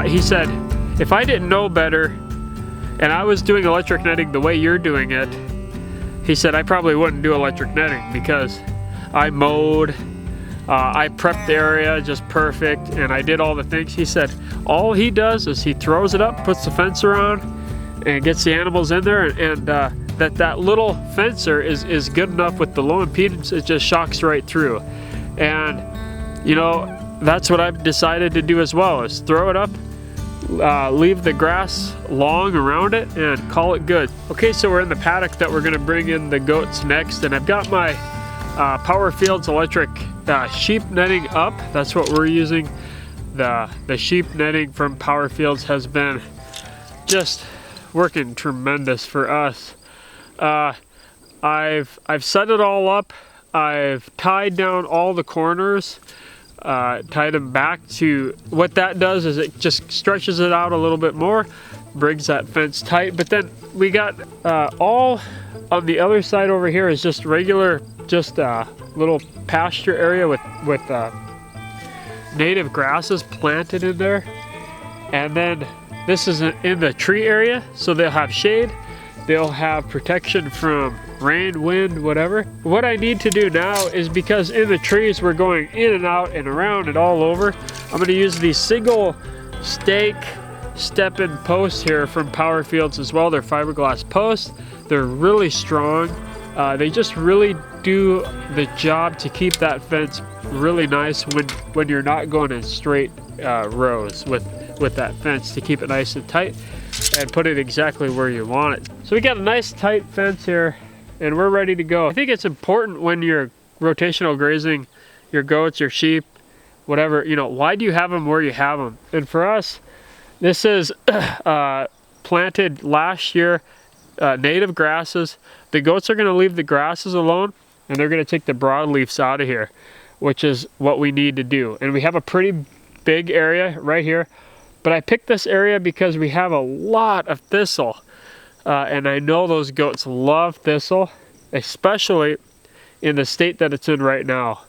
he said, if I didn't know better and I was doing electric netting the way you're doing it, he said I probably wouldn't do electric netting because I mowed, I prepped the area just perfect, and I did all the things. He said all he does is he throws it up, puts the fence around, and gets the animals in there, and that little fencer is good enough with the low impedance, it just shocks right through. And you know, that's what I've decided to do as well, is throw it up, leave the grass long around it, and call it good. Okay, so we're in the paddock that we're gonna bring in the goats next, and I've got my Power Fields electric sheep netting up. That's what we're using. The sheep netting from Power Fields has been just working tremendous for us. I've set it all up. I've tied down all the corners, tied them back to, what that does is it just stretches it out a little bit more, brings that fence tight. But then we got all on the other side over here is just regular, just little pasture area with native grasses planted in there. And then this is in the tree area, so they'll have shade, they'll have protection from rain, wind, whatever. What I need to do now is, because in the trees we're going in and out and around and all over, I'm gonna use these single stake step-in posts here from Power Fields as well. They're fiberglass posts. They're really strong. They just really do the job to keep that fence really nice when you're not going in straight rows with that fence, to keep it nice and tight and put it exactly where you want it. So we got a nice tight fence here and we're ready to go. I think it's important when you're rotational grazing your goats, your sheep, whatever, you know, why do you have them where you have them? And for us, this is planted last year, native grasses. The goats are gonna leave the grasses alone and they're gonna take the broadleafs out of here, which is what we need to do. And we have a pretty big area right here, but I picked this area because we have a lot of thistle. And I know those goats love thistle, especially in the state that it's in right now.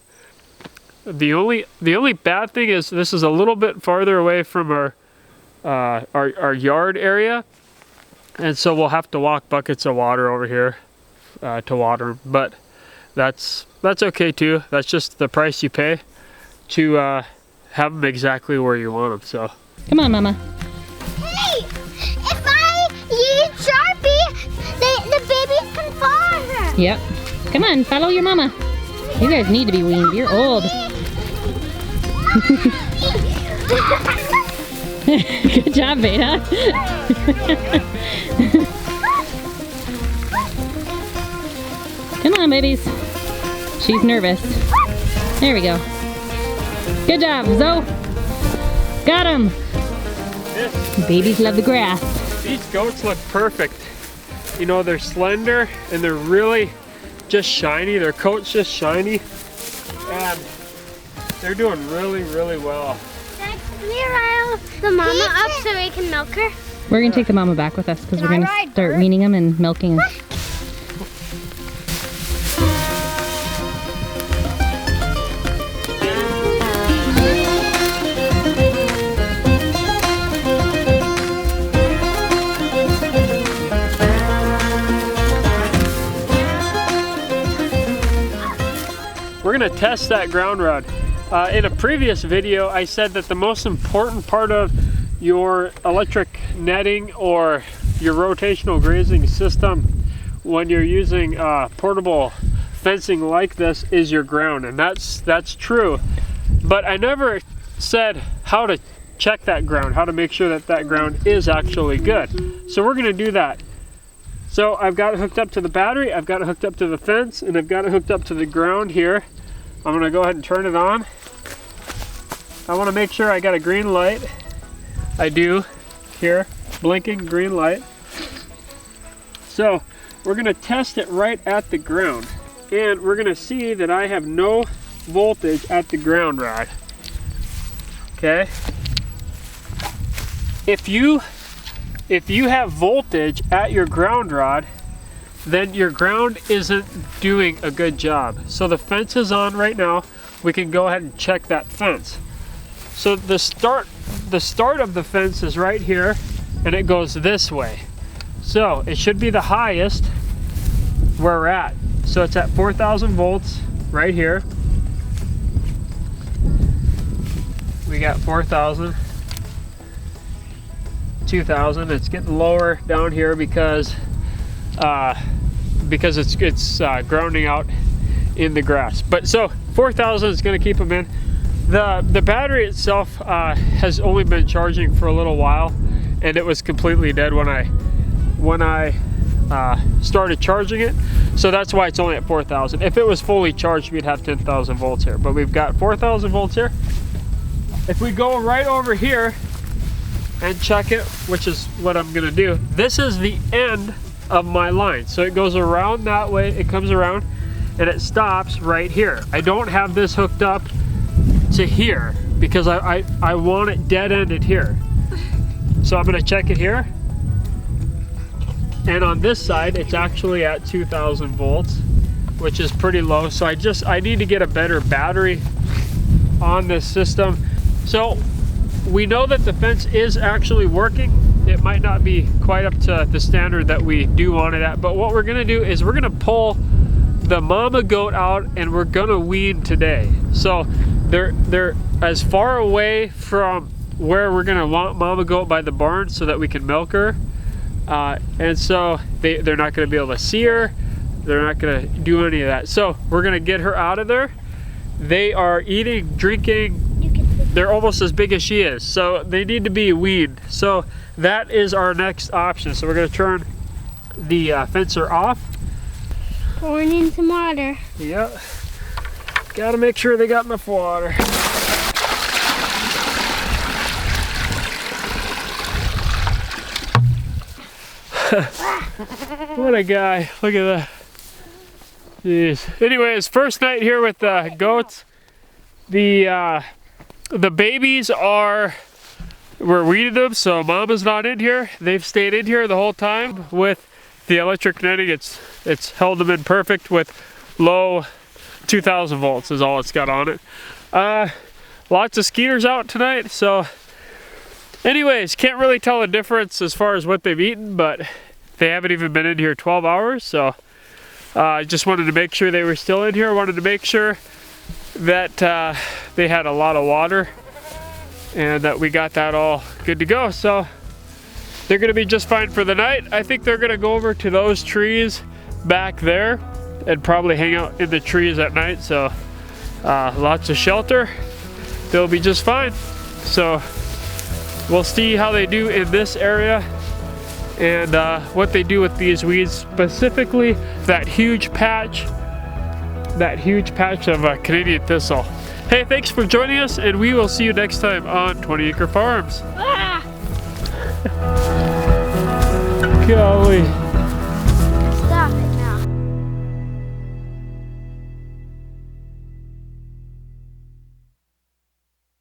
The only bad thing is this is a little bit farther away from our yard area, and so we'll have to walk buckets of water over here to water them. But that's okay too. That's just the price you pay to have them exactly where you want them. So come on, Mama. Hey, if I use Sharpie, the babies can follow her. Yep. Come on, follow your mama. You guys need to be weaned. You're old. Good job, Beta. Come on, babies. She's nervous. There we go. Good job, Zoe. Got him. Babies love the grass. These goats look perfect. You know, they're slender and they're really just shiny. Their coat's just shiny. And they're doing really, really well. Can we rile the mama up so we can milk her? We're going to take the mama back with us because we're going to start weaning them and milking them. We're gonna test that ground rod. In a previous video, I said that the most important part of your electric netting or your rotational grazing system when you're using portable fencing like this is your ground, and that's true. But I never said how to check that ground, how to make sure that that ground is actually good. So we're gonna do that. So I've got it hooked up to the battery, I've got it hooked up to the fence, and I've got it hooked up to the ground here. I'm gonna go ahead and turn it on. I wanna make sure I got a green light. I do, here, blinking green light. So we're gonna test it right at the ground. And we're gonna see that I have no voltage at the ground rod. Okay? If you have voltage at your ground rod, then your ground isn't doing a good job. So the fence is on right now. We can go ahead and check that fence. So the start of the fence is right here, and it goes this way. So it should be the highest where we're at. So it's at 4,000 volts right here. We got 4,000, 2,000. It's getting lower down here because it's grounding out in the grass. But so 4,000 is going to keep them in. The battery itself has only been charging for a little while, and it was completely dead when I started charging it. So that's why it's only at 4,000. If it was fully charged, we'd have 10,000 volts here. But we've got 4,000 volts here. If we go right over here and check it, which is what I'm gonna do, this is the end of my line. So it goes around that way, it comes around, and it stops right here. I don't have this hooked up to here because I want it dead-ended here. So I'm gonna check it here. And on this side, it's actually at 2,000 volts, which is pretty low. So I need to get a better battery on this system. So we know that the fence is actually working. It might not be quite up to the standard that we do want it at, but what we're gonna do is we're gonna pull the mama goat out and we're gonna wean today. So they're as far away from where we're gonna want mama goat by the barn so that we can milk her. And so they're not gonna be able to see her. They're not gonna do any of that. So we're gonna get her out of there. They are eating, drinking. They're almost as big as she is. So they need to be weaned. So that is our next option. So we're gonna turn the fencer off. Pouring in some water. Yep. Gotta make sure they got enough water. What a guy. Look at that. Jeez. Anyways, first night here with the goats. The babies we're weeding them, so mama's not in here. They've stayed in here the whole time with the electric netting. It's held them in perfect with low 2,000 volts is all it's got on it. Lots of skeeters out tonight, so anyways, can't really tell the difference as far as what they've eaten, but they haven't even been in here 12 hours, so I just wanted to make sure they were still in here. Wanted to make sure that they had a lot of water and that we got that all good to go. So they're gonna be just fine for the night. I think they're gonna go over to those trees back there and probably hang out in the trees at night. So lots of shelter. They'll be just fine. So we'll see how they do in this area and what they do with these weeds, specifically that huge patch of Canadian thistle. Hey, thanks for joining us, and we will see you next time on 20 Acre Farms. Ah! Golly.